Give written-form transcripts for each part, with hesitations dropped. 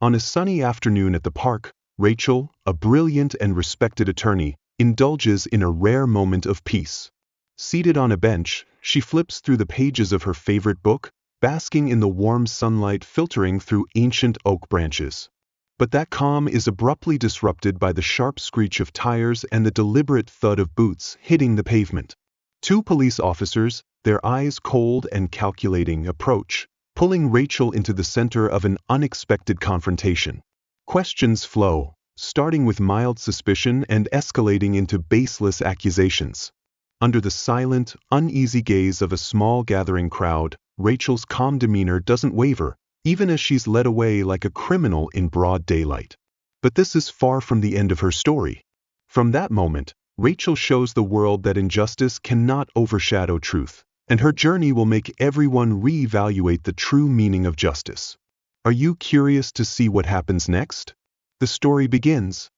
On a sunny afternoon at the park, Rachel, a brilliant and respected attorney, indulges in a rare moment of peace. Seated on a bench, she flips through the pages of her favorite book, basking in the warm sunlight filtering through ancient oak branches. But that calm is abruptly disrupted by the sharp screech of tires and the deliberate thud of boots hitting the pavement. Two police officers, their eyes cold and calculating, approach, pulling Rachel into the center of an unexpected confrontation. Questions flow, starting with mild suspicion and escalating into baseless accusations. Under the silent, uneasy gaze of a small gathering crowd, Rachel's calm demeanor doesn't waver, even as she's led away like a criminal in broad daylight. But this is far from the end of her story. From that moment, Rachel shows the world that injustice cannot overshadow truth, and her journey will make everyone reevaluate the true meaning of justice. Are you curious to see what happens next? The story begins.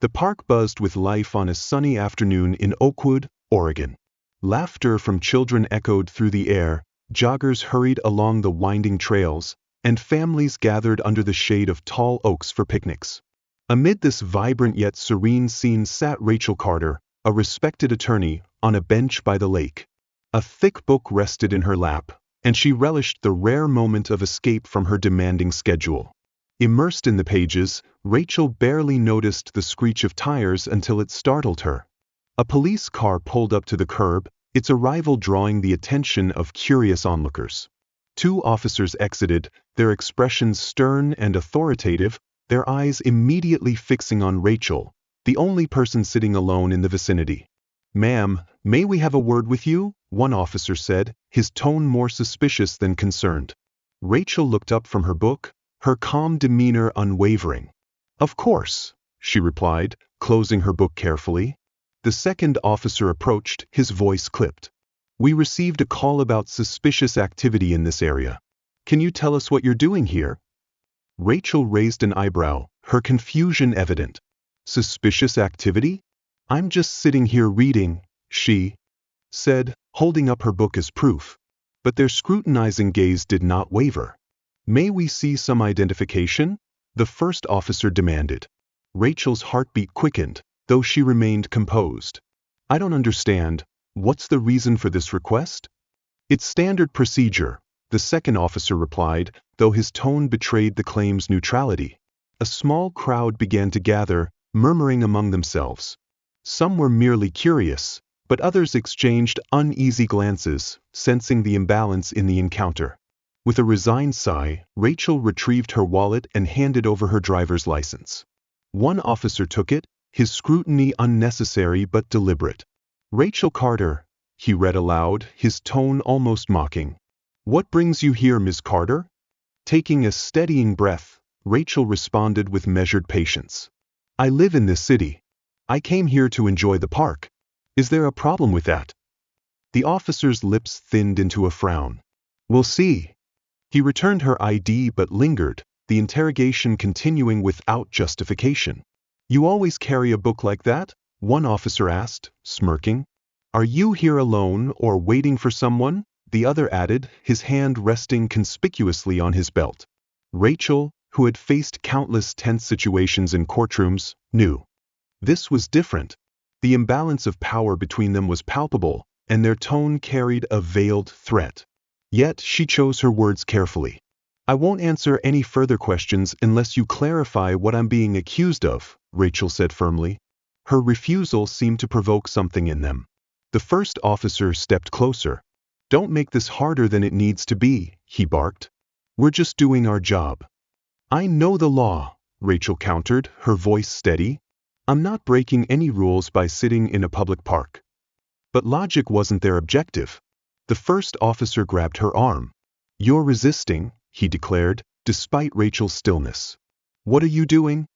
The park buzzed with life on a sunny afternoon in Oakwood, Oregon. Laughter from children echoed through the air, joggers hurried along the winding trails, and families gathered under the shade of tall oaks for picnics. Amid this vibrant yet serene scene sat Rachel Carter, a respected attorney, on a bench by the lake. A thick book rested in her lap, and she relished the rare moment of escape from her demanding schedule. Immersed in the pages, Rachel barely noticed the screech of tires until it startled her. A police car pulled up to the curb, its arrival drawing the attention of curious onlookers. Two officers exited, their expressions stern and authoritative, their eyes immediately fixing on Rachel, the only person sitting alone in the vicinity. "Ma'am, may we have a word with you?" one officer said, his tone more suspicious than concerned. Rachel looked up from her book, her calm demeanor unwavering. "Of course," she replied, closing her book carefully. The second officer approached, his voice clipped. "We received a call about suspicious activity in this area. Can you tell us what you're doing here?" Rachel raised an eyebrow, her confusion evident. "Suspicious activity? I'm just sitting here reading," she said, holding up her book as proof. But their scrutinizing gaze did not waver. "May we see some identification?" the first officer demanded. Rachel's heartbeat quickened, though she remained composed. "I don't understand. What's the reason for this request?" "It's standard procedure," the second officer replied, though his tone betrayed the claim's neutrality. A small crowd began to gather, murmuring among themselves. Some were merely curious, but others exchanged uneasy glances, sensing the imbalance in the encounter. With a resigned sigh, Rachel retrieved her wallet and handed over her driver's license. One officer took it, his scrutiny unnecessary but deliberate. "Rachel Carter," he read aloud, his tone almost mocking. "What brings you here, Ms. Carter?" Taking a steadying breath, Rachel responded with measured patience. "I live in this city. I came here to enjoy the park. Is there a problem with that?" The officer's lips thinned into a frown. "We'll see." He returned her ID but lingered, the interrogation continuing without justification. "You always carry a book like that?" one officer asked, smirking. "Are you here alone or waiting for someone?" the other added, his hand resting conspicuously on his belt. Rachel, who had faced countless tense situations in courtrooms, knew. This was different. The imbalance of power between them was palpable, and their tone carried a veiled threat. Yet she chose her words carefully. "I won't answer any further questions unless you clarify what I'm being accused of," Rachel said firmly. Her refusal seemed to provoke something in them. The first officer stepped closer. "Don't make this harder than it needs to be," he barked. "We're just doing our job." "I know the law," Rachel countered, her voice steady. "I'm not breaking any rules by sitting in a public park." But logic wasn't their objective. The first officer grabbed her arm. "You're resisting," he declared, despite Rachel's stillness. "What are you doing?"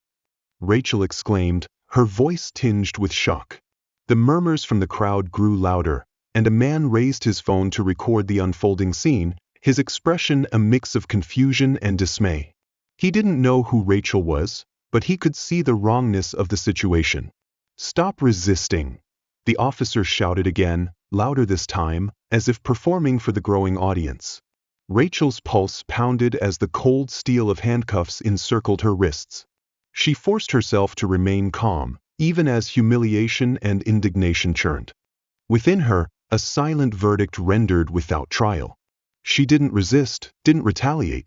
Rachel exclaimed, her voice tinged with shock. The murmurs from the crowd grew louder, and a man raised his phone to record the unfolding scene, his expression a mix of confusion and dismay. He didn't know who Rachel was, but he could see the wrongness of the situation. "Stop resisting," the officer shouted again, louder this time, as if performing for the growing audience. Rachel's pulse pounded as the cold steel of handcuffs encircled her wrists. She forced herself to remain calm, even as humiliation and indignation churned. Within her, a silent verdict rendered without trial. She didn't resist, didn't retaliate.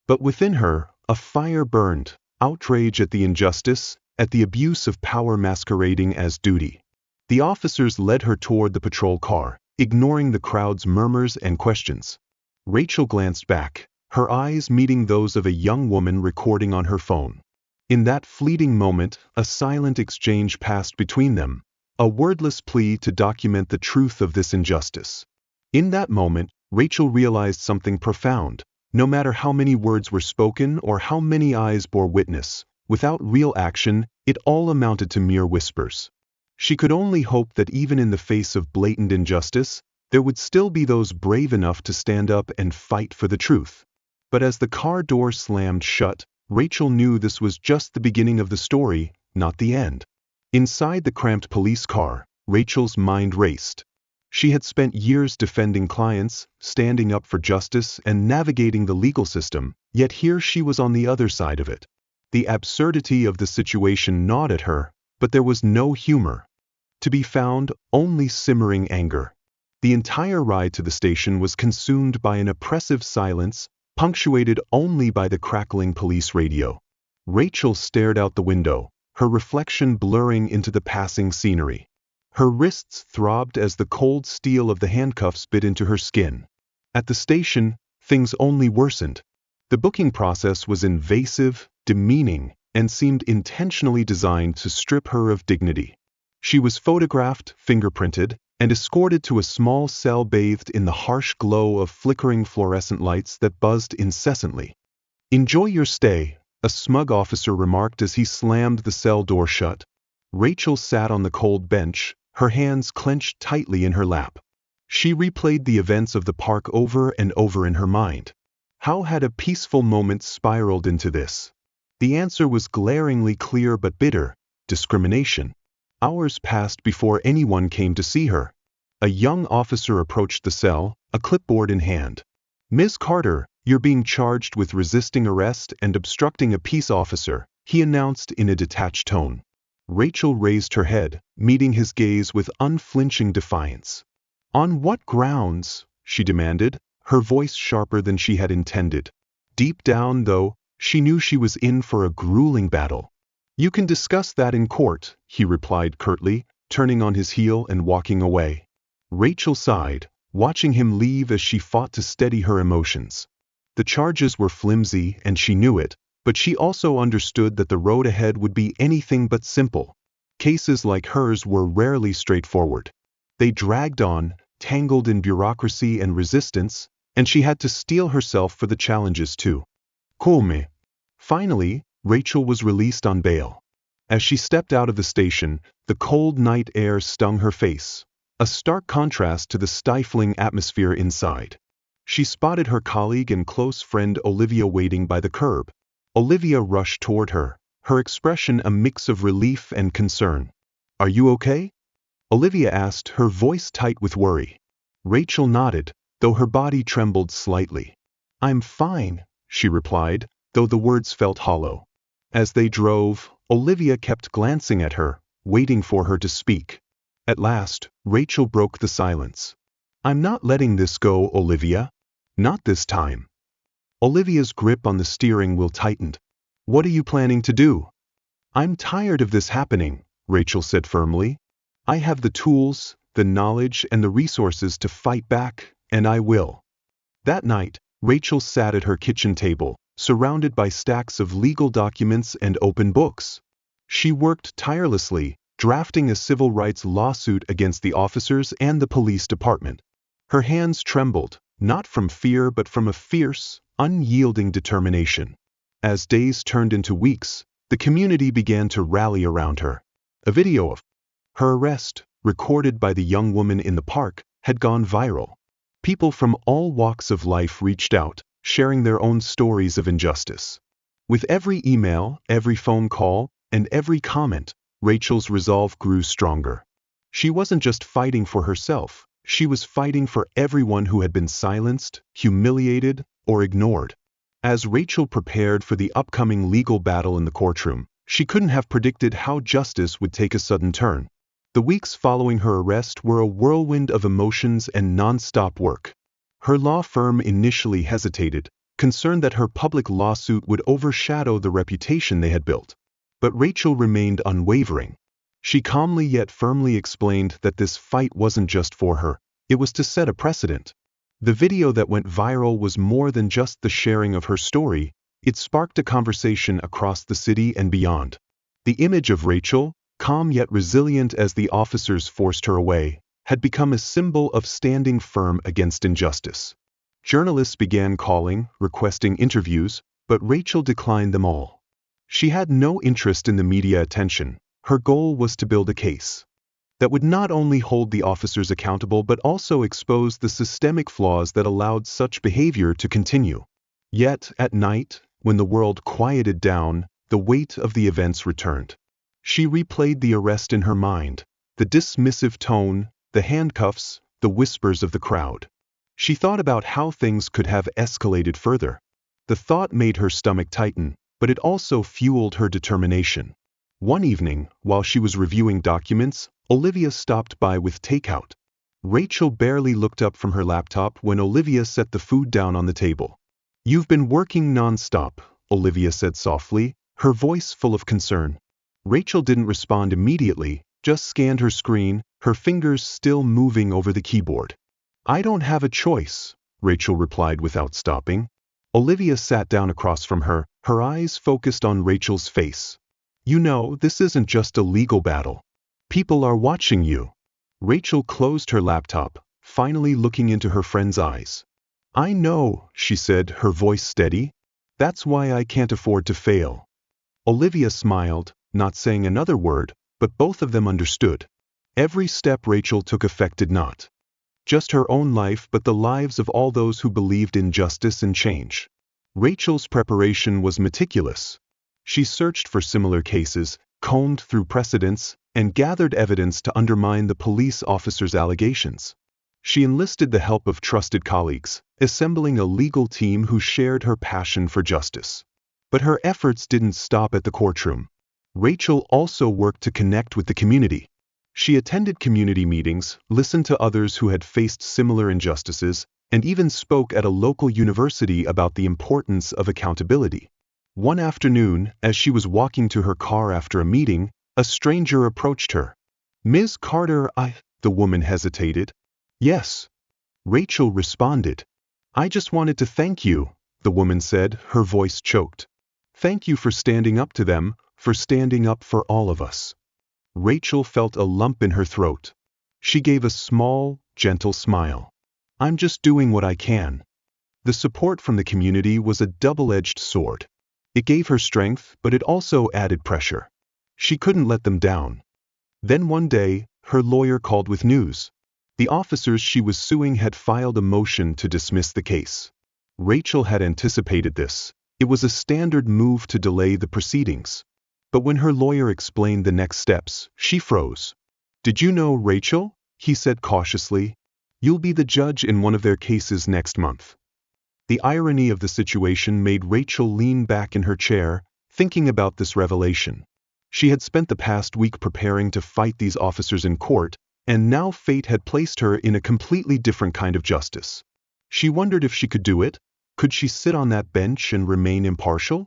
But within her, a fire burned, outrage at the injustice, at the abuse of power masquerading as duty. The officers led her toward the patrol car, ignoring the crowd's murmurs and questions. Rachel glanced back, her eyes meeting those of a young woman recording on her phone. In that fleeting moment, a silent exchange passed between them, a wordless plea to document the truth of this injustice. In that moment, Rachel realized something profound. No matter how many words were spoken or how many eyes bore witness, without real action, it all amounted to mere whispers. She could only hope that even in the face of blatant injustice, there would still be those brave enough to stand up and fight for the truth. But as the car door slammed shut, Rachel knew this was just the beginning of the story, not the end. Inside the cramped police car, Rachel's mind raced. She had spent years defending clients, standing up for justice, and navigating the legal system, yet here she was on the other side of it. The absurdity of the situation gnawed at her, but there was no humor. To be found, only simmering anger. The entire ride to the station was consumed by an oppressive silence, punctuated only by the crackling police radio. Rachel stared out the window, her reflection blurring into the passing scenery. Her wrists throbbed as the cold steel of the handcuffs bit into her skin. At the station, things only worsened. The booking process was invasive, demeaning, and seemed intentionally designed to strip her of dignity. She was photographed, fingerprinted, and escorted to a small cell bathed in the harsh glow of flickering fluorescent lights that buzzed incessantly. "Enjoy your stay," a smug officer remarked as he slammed the cell door shut. Rachel sat on the cold bench, her hands clenched tightly in her lap. She replayed the events of the park over and over in her mind. How had a peaceful moment spiraled into this? The answer was glaringly clear but bitter: discrimination. Hours passed before anyone came to see her. A young officer approached the cell, a clipboard in hand. "Ms. Carter, you're being charged with resisting arrest and obstructing a peace officer," he announced in a detached tone. Rachel raised her head, meeting his gaze with unflinching defiance. "On what grounds?" she demanded, her voice sharper than she had intended. Deep down, though, she knew she was in for a grueling battle. "You can discuss that in court," he replied curtly, turning on his heel and walking away. Rachel sighed, watching him leave as she fought to steady her emotions. The charges were flimsy and she knew it, but she also understood that the road ahead would be anything but simple. Cases like hers were rarely straightforward. They dragged on, tangled in bureaucracy and resistance, and she had to steel herself for the challenges too. Come. Finally, Rachel was released on bail. As she stepped out of the station, the cold night air stung her face, a stark contrast to the stifling atmosphere inside. She spotted her colleague and close friend Olivia waiting by the curb. Olivia rushed toward her, her expression a mix of relief and concern. "Are you okay?" Olivia asked, her voice tight with worry. Rachel nodded, though her body trembled slightly. "I'm fine," she replied, though the words felt hollow. As they drove, Olivia kept glancing at her, waiting for her to speak. At last, Rachel broke the silence. "I'm not letting this go, Olivia. Not this time." Olivia's grip on the steering wheel tightened. "What are you planning to do?" "I'm tired of this happening," Rachel said firmly. "I have the tools, the knowledge, and the resources to fight back, and I will." That night, Rachel sat at her kitchen table, surrounded by stacks of legal documents and open books. She worked tirelessly, drafting a civil rights lawsuit against the officers and the police department. Her hands trembled, not from fear but from a fierce, unyielding determination. As days turned into weeks, the community began to rally around her. A video of her arrest, recorded by the young woman in the park, had gone viral. People from all walks of life reached out, sharing their own stories of injustice. With every email, every phone call, and every comment, Rachel's resolve grew stronger. She wasn't just fighting for herself, She was fighting for everyone who had been silenced, humiliated, or ignored. As Rachel prepared for the upcoming legal battle in the courtroom, she couldn't have predicted how justice would take a sudden turn. The weeks following her arrest were a whirlwind of emotions and non-stop work. Her law firm initially hesitated, concerned that her public lawsuit would overshadow the reputation they had built. But Rachel remained unwavering. She calmly yet firmly explained that this fight wasn't just for her, it was to set a precedent. The video that went viral was more than just the sharing of her story, it sparked a conversation across the city and beyond. The image of Rachel, calm yet resilient as the officers forced her away, had become a symbol of standing firm against injustice. Journalists began calling, requesting interviews, but Rachel declined them all. She had no interest in the media attention. Her goal was to build a case that would not only hold the officers accountable but also expose the systemic flaws that allowed such behavior to continue. Yet, at night, when the world quieted down, the weight of the events returned. She replayed the arrest in her mind, the dismissive tone, the handcuffs, the whispers of the crowd. She thought about how things could have escalated further. The thought made her stomach tighten, but it also fueled her determination. One evening, while she was reviewing documents, Olivia stopped by with takeout. Rachel barely looked up from her laptop when Olivia set the food down on the table. "You've been working non-stop," Olivia said softly, her voice full of concern. Rachel didn't respond immediately, just scanned her screen, her fingers still moving over the keyboard. "I don't have a choice," Rachel replied without stopping. Olivia sat down across from her, her eyes focused on Rachel's face. "You know, this isn't just a legal battle. People are watching you." Rachel closed her laptop, finally looking into her friend's eyes. "I know," she said, her voice steady. "That's why I can't afford to fail." Olivia smiled, not saying another word, but both of them understood. Every step Rachel took affected not just her own life but the lives of all those who believed in justice and change. Rachel's preparation was meticulous. She searched for similar cases, combed through precedents, and gathered evidence to undermine the police officers' allegations. She enlisted the help of trusted colleagues, assembling a legal team who shared her passion for justice. But her efforts didn't stop at the courtroom. Rachel also worked to connect with the community. She attended community meetings, listened to others who had faced similar injustices, and even spoke at a local university about the importance of accountability. One afternoon, as she was walking to her car after a meeting, a stranger approached her. "Ms. Carter, the woman hesitated. "Yes," Rachel responded. "I just wanted to thank you," the woman said, her voice choked. "Thank you for standing up to them, for standing up for all of us." Rachel felt a lump in her throat. She gave a small, gentle smile. "I'm just doing what I can." The support from the community was a double-edged sword. It gave her strength, but it also added pressure. She couldn't let them down. Then one day, her lawyer called with news. The officers she was suing had filed a motion to dismiss the case. Rachel had anticipated this. It was a standard move to delay the proceedings. But when her lawyer explained the next steps, she froze. "Did you know, Rachel?" he said cautiously. "You'll be the judge in one of their cases next month." The irony of the situation made Rachel lean back in her chair, thinking about this revelation. She had spent the past week preparing to fight these officers in court, and now fate had placed her in a completely different kind of justice. She wondered if she could do it. Could she sit on that bench and remain impartial?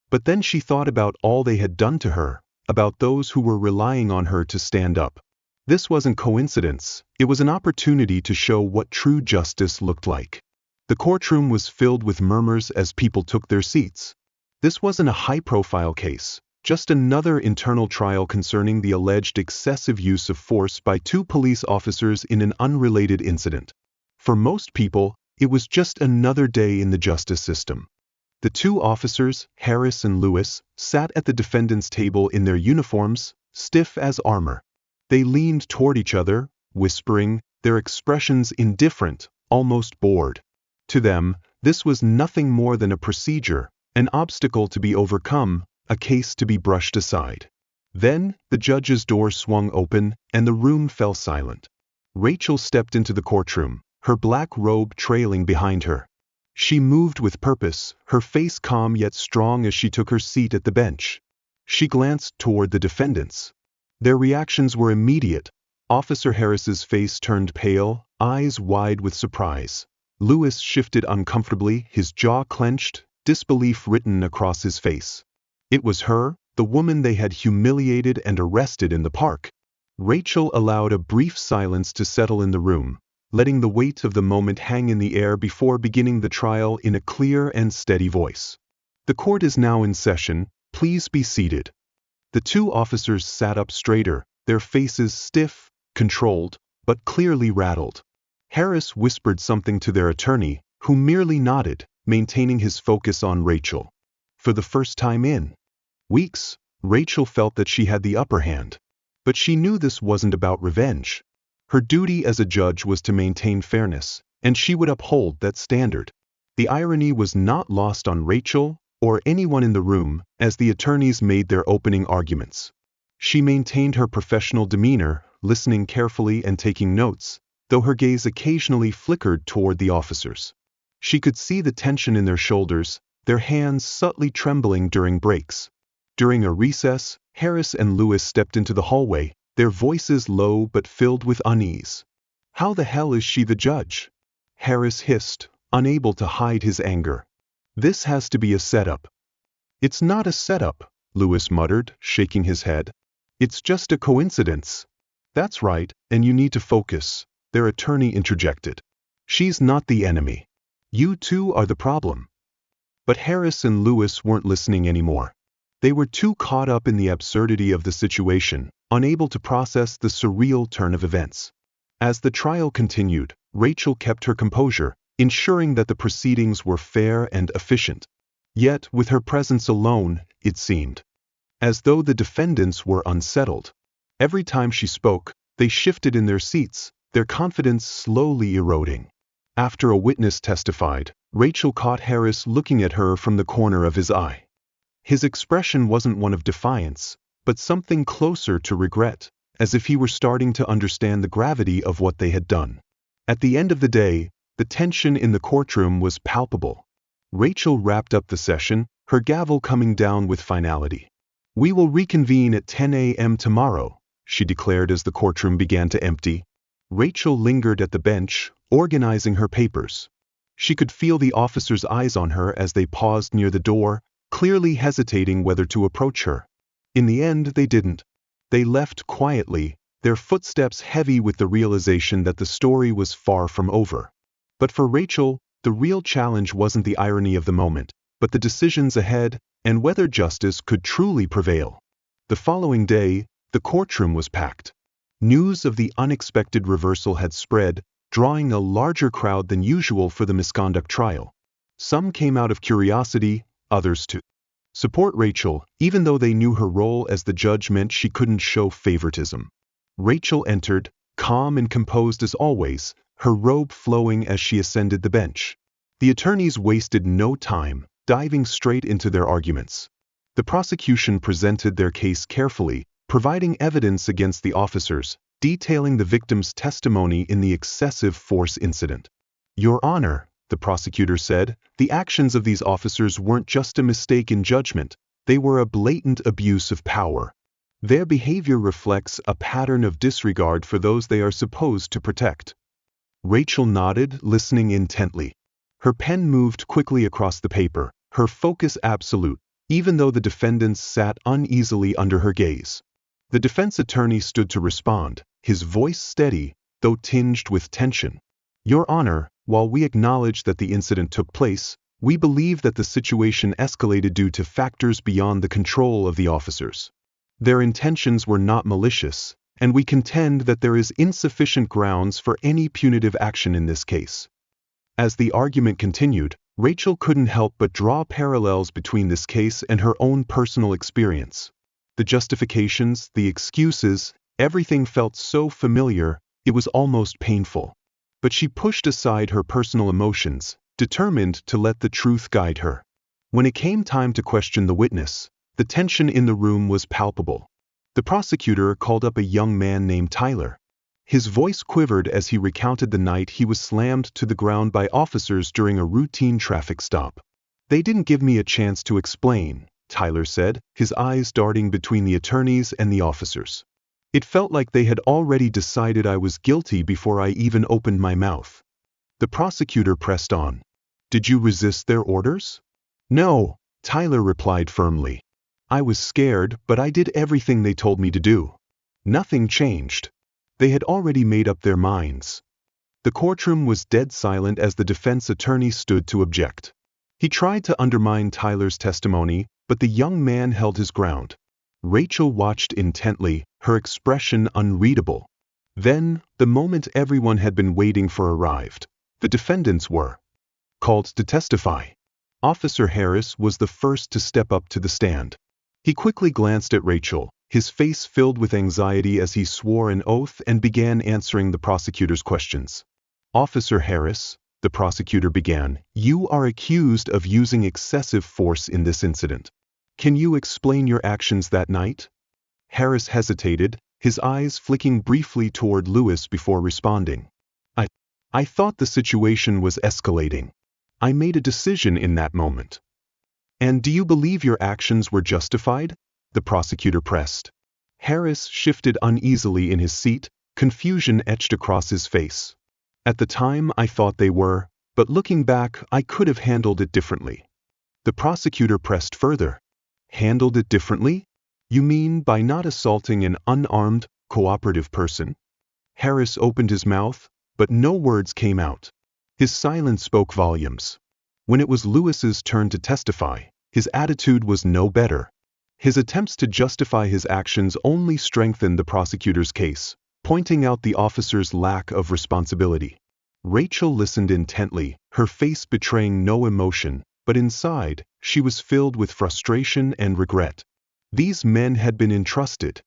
But then she thought about all they had done to her, about those who were relying on her to stand up. This wasn't coincidence, it was an opportunity to show what true justice looked like. The courtroom was filled with murmurs as people took their seats. This wasn't a high-profile case, just another internal trial concerning the alleged excessive use of force by two police officers in an unrelated incident. For most people, it was just another day in the justice system. The two officers, Harris and Lewis, sat at the defendant's table in their uniforms, stiff as armor. They leaned toward each other, whispering, their expressions indifferent, almost bored. To them, this was nothing more than a procedure, an obstacle to be overcome, a case to be brushed aside. Then, the judge's door swung open, and the room fell silent. Rachel stepped into the courtroom, her black robe trailing behind her. She moved with purpose, her face calm yet strong as she took her seat at the bench. She glanced toward the defendants. Their reactions were immediate. Officer Harris's face turned pale, eyes wide with surprise. Lewis shifted uncomfortably, his jaw clenched, disbelief written across his face. It was her, the woman they had humiliated and arrested in the park. Rachel allowed a brief silence to settle in the room, letting the weight of the moment hang in the air before beginning the trial in a clear and steady voice. "The court is now in session, please be seated." The two officers sat up straighter, their faces stiff, controlled, but clearly rattled. Harris whispered something to their attorney, who merely nodded, maintaining his focus on Rachel. For the first time in weeks, Rachel felt that she had the upper hand. But she knew this wasn't about revenge. Her duty as a judge was to maintain fairness, and she would uphold that standard. The irony was not lost on Rachel or anyone in the room as the attorneys made their opening arguments. She maintained her professional demeanor, listening carefully and taking notes, though her gaze occasionally flickered toward the officers. She could see the tension in their shoulders, their hands subtly trembling during breaks. During a recess, Harris and Lewis stepped into the hallway, their voices low but filled with unease. "How the hell is she the judge?" Harris hissed, unable to hide his anger. "This has to be a setup." "It's not a setup," Lewis muttered, shaking his head. "It's just a coincidence." "That's right, and you need to focus," their attorney interjected. "She's not the enemy. You two are the problem." But Harris and Lewis weren't listening anymore. They were too caught up in the absurdity of the situation, unable to process the surreal turn of events. As the trial continued, Rachel kept her composure, ensuring that the proceedings were fair and efficient. Yet, with her presence alone, it seemed as though the defendants were unsettled. Every time she spoke, they shifted in their seats, their confidence slowly eroding. After a witness testified, Rachel caught Harris looking at her from the corner of his eye. His expression wasn't one of defiance, but something closer to regret, as if he were starting to understand the gravity of what they had done. At the end of the day, the tension in the courtroom was palpable. Rachel wrapped up the session, her gavel coming down with finality. "We will reconvene at 10 a.m. tomorrow," she declared as the courtroom began to empty. Rachel lingered at the bench, organizing her papers. She could feel the officers' eyes on her as they paused near the door, clearly hesitating whether to approach her. In the end, they didn't. They left quietly, their footsteps heavy with the realization that the story was far from over. But for Rachel, the real challenge wasn't the irony of the moment, but the decisions ahead and whether justice could truly prevail. The following day, the courtroom was packed. News of the unexpected reversal had spread, drawing a larger crowd than usual for the misconduct trial. Some came out of curiosity, others to support Rachel, even though they knew her role as the judge meant she couldn't show favoritism. Rachel entered, calm and composed as always, her robe flowing as she ascended the bench. The attorneys wasted no time, diving straight into their arguments. The prosecution presented their case carefully, providing evidence against the officers, detailing the victim's testimony in the excessive force incident. "Your Honor," the prosecutor said, "the actions of these officers weren't just a mistake in judgment, they were a blatant abuse of power. Their behavior reflects a pattern of disregard for those they are supposed to protect." Rachel nodded, listening intently. Her pen moved quickly across the paper, her focus absolute, even though the defendants sat uneasily under her gaze. The defense attorney stood to respond, his voice steady, though tinged with tension. "Your Honor, while we acknowledge that the incident took place, we believe that the situation escalated due to factors beyond the control of the officers. Their intentions were not malicious, and we contend that there is insufficient grounds for any punitive action in this case." As the argument continued, Rachel couldn't help but draw parallels between this case and her own personal experience. The justifications, the excuses, everything felt so familiar, it was almost painful. But she pushed aside her personal emotions, determined to let the truth guide her. When it came time to question the witness, the tension in the room was palpable. The prosecutor called up a young man named Tyler. His voice quivered as he recounted the night he was slammed to the ground by officers during a routine traffic stop. "They didn't give me a chance to explain," Tyler said, his eyes darting between the attorneys and the officers. "It felt like they had already decided I was guilty before I even opened my mouth." The prosecutor pressed on. "Did you resist their orders?" "No," Tyler replied firmly. "I was scared, but I did everything they told me to do." Nothing changed. They had already made up their minds. The courtroom was dead silent as the defense attorney stood to object. He tried to undermine Tyler's testimony, but the young man held his ground. Rachel watched intently, her expression unreadable. Then, the moment everyone had been waiting for arrived. The defendants were called to testify. Officer Harris was the first to step up to the stand. He quickly glanced at Rachel, his face filled with anxiety as he swore an oath and began answering the prosecutor's questions. "Officer Harris," the prosecutor began, "you are accused of using excessive force in this incident. Can you explain your actions that night?" Harris hesitated, his eyes flicking briefly toward Lewis before responding. I thought the situation was escalating. I made a decision in that moment." "And do you believe your actions were justified?" the prosecutor pressed. Harris shifted uneasily in his seat, confusion etched across his face. "At the time I thought they were, but looking back I could have handled it differently." The prosecutor pressed further. "Handled it differently? You mean by not assaulting an unarmed, cooperative person?" Harris opened his mouth, but no words came out. His silence spoke volumes. When it was Lewis's turn to testify, his attitude was no better. His attempts to justify his actions only strengthened the prosecutor's case, pointing out the officer's lack of responsibility. Rachel listened intently, her face betraying no emotion, but inside, she was filled with frustration and regret. These men had been entrusted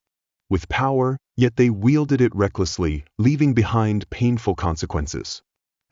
with power, yet they wielded it recklessly, leaving behind painful consequences.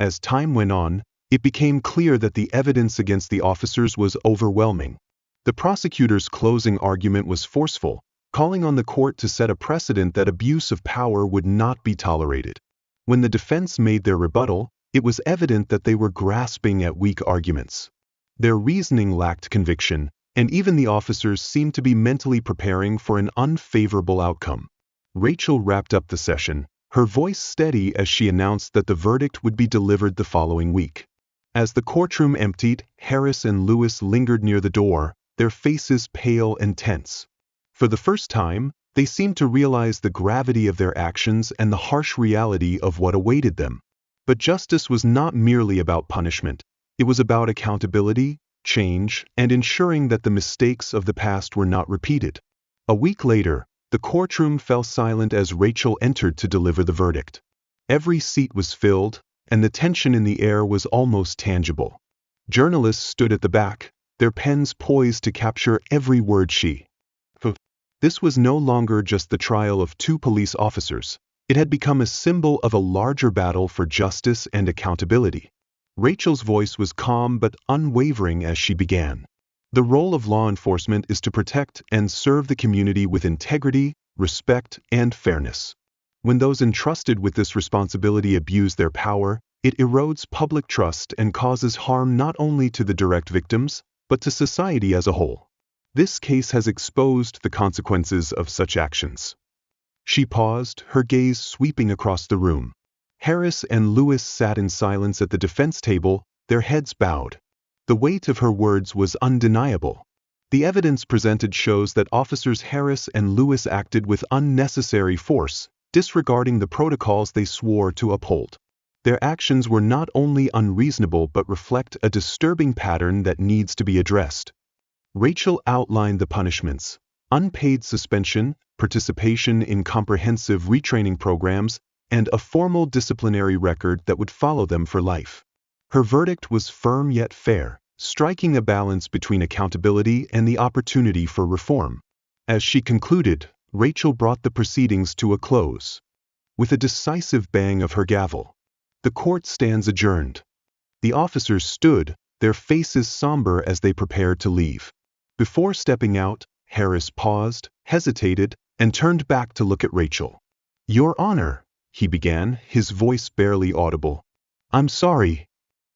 As time went on, it became clear that the evidence against the officers was overwhelming. The prosecutor's closing argument was forceful, calling on the court to set a precedent that abuse of power would not be tolerated. When the defense made their rebuttal, it was evident that they were grasping at weak arguments. Their reasoning lacked conviction, and even the officers seemed to be mentally preparing for an unfavorable outcome. Rachel wrapped up the session, her voice steady as she announced that the verdict would be delivered the following week. As the courtroom emptied, Harris and Lewis lingered near the door, their faces pale and tense. For the first time, they seemed to realize the gravity of their actions and the harsh reality of what awaited them. But justice was not merely about punishment. It was about accountability, change, and ensuring that the mistakes of the past were not repeated. A week later, the courtroom fell silent as Rachel entered to deliver the verdict. Every seat was filled, and the tension in the air was almost tangible. Journalists stood at the back, their pens poised to capture every word she. This was no longer just the trial of two police officers. It had become a symbol of a larger battle for justice and accountability. Rachel's voice was calm but unwavering as she began. "The role of law enforcement is to protect and serve the community with integrity, respect, and fairness. When those entrusted with this responsibility abuse their power, it erodes public trust and causes harm not only to the direct victims, but to society as a whole. This case has exposed the consequences of such actions." She paused, her gaze sweeping across the room. Harris and Lewis sat in silence at the defense table, their heads bowed. The weight of her words was undeniable. The evidence presented shows that officers Harris and Lewis acted with unnecessary force, disregarding the protocols they swore to uphold. Their actions were not only unreasonable but reflect a disturbing pattern that needs to be addressed. Rachel outlined the punishments: unpaid suspension, participation in comprehensive retraining programs, and a formal disciplinary record that would follow them for life. Her verdict was firm yet fair, striking a balance between accountability and the opportunity for reform. As she concluded, Rachel brought the proceedings to a close. With a decisive bang of her gavel, "The court stands adjourned." The officers stood, their faces somber as they prepared to leave. Before stepping out, Harris paused, hesitated, and turned back to look at Rachel. "Your Honor," he began, his voice barely audible. "I'm sorry."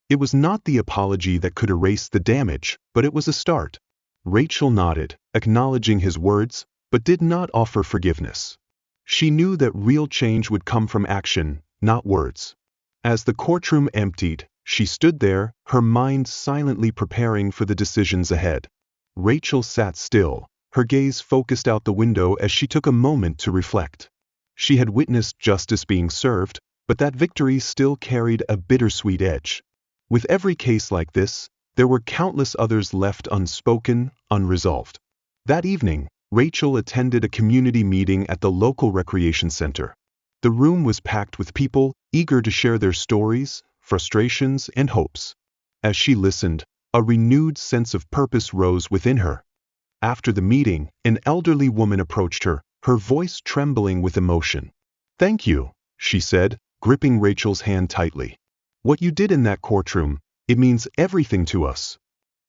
It was not the apology that could erase the damage, but it was a start. Rachel nodded, acknowledging his words, but did not offer forgiveness. She knew that real change would come from action, not words. As the courtroom emptied, she stood there, her mind silently preparing for the decisions ahead. Rachel sat still, her gaze focused out the window as she took a moment to reflect. She had witnessed justice being served, but that victory still carried a bittersweet edge. With every case like this, there were countless others left unspoken, unresolved. That evening, Rachel attended a community meeting at the local recreation center. The room was packed with people eager to share their stories, frustrations, and hopes. As she listened, a renewed sense of purpose rose within her. After the meeting, an elderly woman approached her, her voice trembling with emotion. "Thank you," she said, gripping Rachel's hand tightly. "What you did in that courtroom, it means everything to us."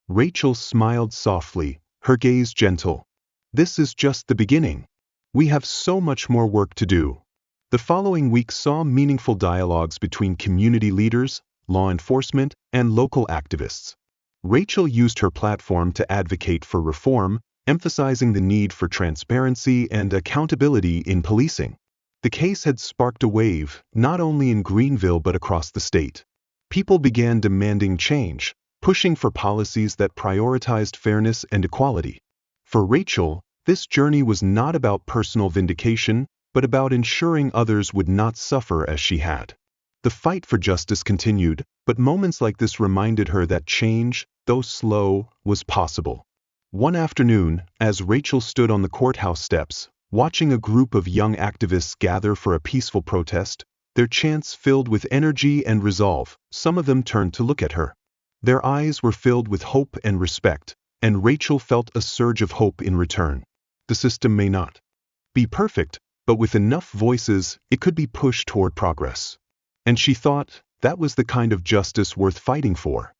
Rachel smiled softly, her gaze gentle. "This is just the beginning. We have so much more work to do." The following week saw meaningful dialogues between community leaders, law enforcement, and local activists. Rachel used her platform to advocate for reform, emphasizing the need for transparency and accountability in policing. The case had sparked a wave, not only in Greenville but across the state. People began demanding change, pushing for policies that prioritized fairness and equality. For Rachel, this journey was not about personal vindication, but about ensuring others would not suffer as she had. The fight for justice continued, but moments like this reminded her that change, though slow, was possible. One afternoon, as Rachel stood on the courthouse steps, watching a group of young activists gather for a peaceful protest, their chants filled with energy and resolve, some of them turned to look at her. Their eyes were filled with hope and respect, and Rachel felt a surge of hope in return. The system may not be perfect, but with enough voices, it could be pushed toward progress. And she thought, that was the kind of justice worth fighting for.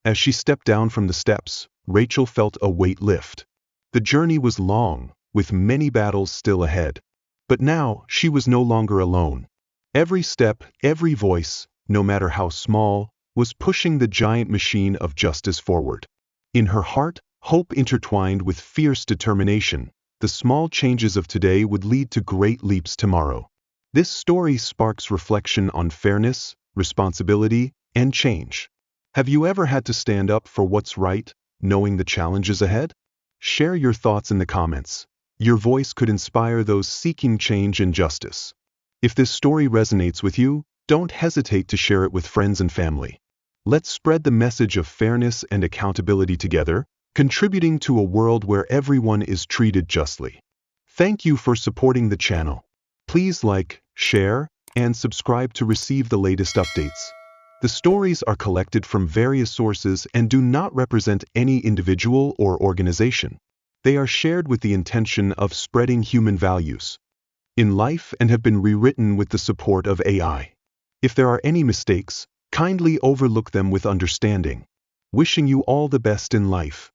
As she stepped down from the steps, Rachel felt a weight lift. The journey was long, with many battles still ahead. But now, she was no longer alone. Every step, every voice, no matter how small, was pushing the giant machine of justice forward. In her heart, hope intertwined with fierce determination. The small changes of today would lead to great leaps tomorrow. This story sparks reflection on fairness, responsibility, and change. Have you ever had to stand up for what's right, knowing the challenges ahead? Share your thoughts in the comments. Your voice could inspire those seeking change and justice. If this story resonates with you, don't hesitate to share it with friends and family. Let's spread the message of fairness and accountability together, contributing to a world where everyone is treated justly. Thank you for supporting the channel. Please like, share, and subscribe to receive the latest updates. The stories are collected from various sources and do not represent any individual or organization. They are shared with the intention of spreading human values in life and have been rewritten with the support of AI. If there are any mistakes, kindly overlook them with understanding. Wishing you all the best in life.